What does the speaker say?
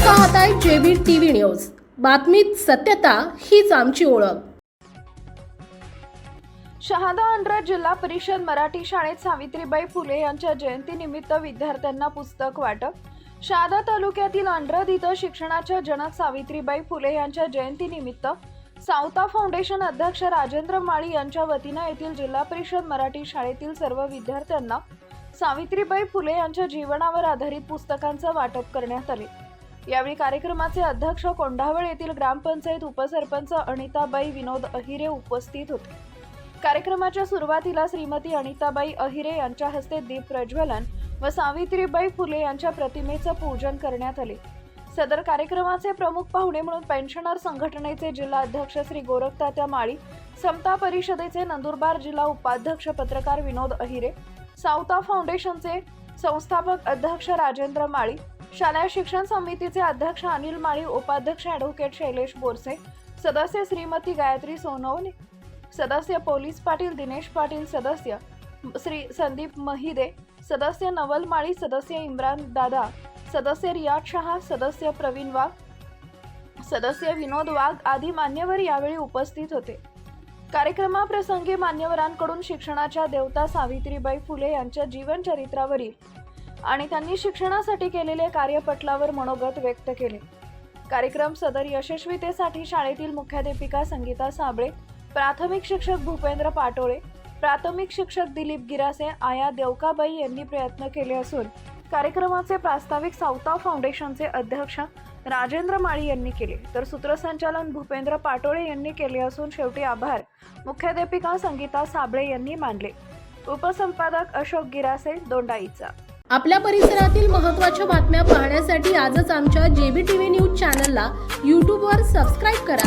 पाहताय JB TV news. बातमीत सत्यता हीच आमची ओळख। शहादा अंडर जिल्हा परिषद मराठी शाळेत सावित्रीबाई फुले यांच्या जयंतीनिमित्त विद्यार्थ्यांना पुस्तक वाटप। शहादा तालुक्यातील अंड्रद इथं शिक्षणाच्या जनक सावित्रीबाई फुले यांच्या जयंतीनिमित्त सावता फाउंडेशन अध्यक्ष राजेंद्र माळी यांच्या वतीने येथील जिल्हा परिषद मराठी शाळेतील सर्व विद्यार्थ्यांना सावित्रीबाई फुले यांच्या जीवनावर आधारित पुस्तकांचं वाटप करण्यात आले। यावेळी कार्यक्रमाचे अध्यक्ष कोंढावळ येथील ग्रामपंचायत उपसरपंच अनिताबाई विनोद अहिरे उपस्थित होते। कार्यक्रमाच्या सुरुवातीला श्रीमती अनिताबाई अहिरे यांच्या हस्ते दीप प्रज्वलन व सावित्रीबाई फुले यांच्या प्रतिमेचं पूजन करण्यात आले। सदर कार्यक्रमाचे प्रमुख पाहुणे म्हणून पेन्शनर संघटनेचे जिल्हा अध्यक्ष श्री गोरखतात्या माळी, समता परिषदेचे नंदुरबार जिल्हा उपाध्यक्ष पत्रकार विनोद अहिरे, सावता फाउंडेशनचे संस्थापक अध्यक्ष राजेंद्र माळी, शालेय शिक्षण समितीचे अध्यक्ष अनिल माळी, उपाध्यक्ष ॲडव्होकेट शैलेश बोरसे, सदस्य श्रीमती गायत्री सोनवणे, सदस्य पोलीस पाटील दिनेश पाटील, सदस्य श्री संदीप महिदे, सदस्य नवल माळी, सदस्य इम्रान दादा, सदस्य रियाज शहा, सदस्य प्रवीण वाघ, सदस्य विनोद वाघ आदी मान्यवर यावेळी उपस्थित होते। कार्यक्रमाप्रसंगी मान्यवरांकडून शिक्षणाच्या देवता सावित्रीबाई फुले यांच्या जीवन चरित्रावरील आणि त्यांनी शिक्षणासाठी केलेले कार्यपटलावर मनोगत व्यक्त केले। कार्यक्रम सदर यशस्वीतेसाठी शाळेतील मुख्याध्यापिका संगीता साबळे, प्राथमिक शिक्षक भूपेंद्र पाटोळे, प्राथमिक शिक्षक दिलीप गिरासे, आया देवकाबाई यांनी प्रयत्न केले असून कार्यक्रमाचे प्रास्ताविक सावता फाउंडेशनचे अध्यक्ष राजेंद्र माळी यांनी केले, तर सूत्रसंचालन भूपेंद्र पाटोळे यांनी केले असून शेवटी आभार मुख्याध्यापिका संगीता साबळे यांनी मानले। उपसंपादक अशोक गिरासे, दोंडाईचा। आपल्या परिसरातील महत्त्वाच्या बातम्या पाहण्यासाठी आजच आमच्या जेबी टीव्ही न्यूज चॅनलला YouTube वर सबस्क्राइब करा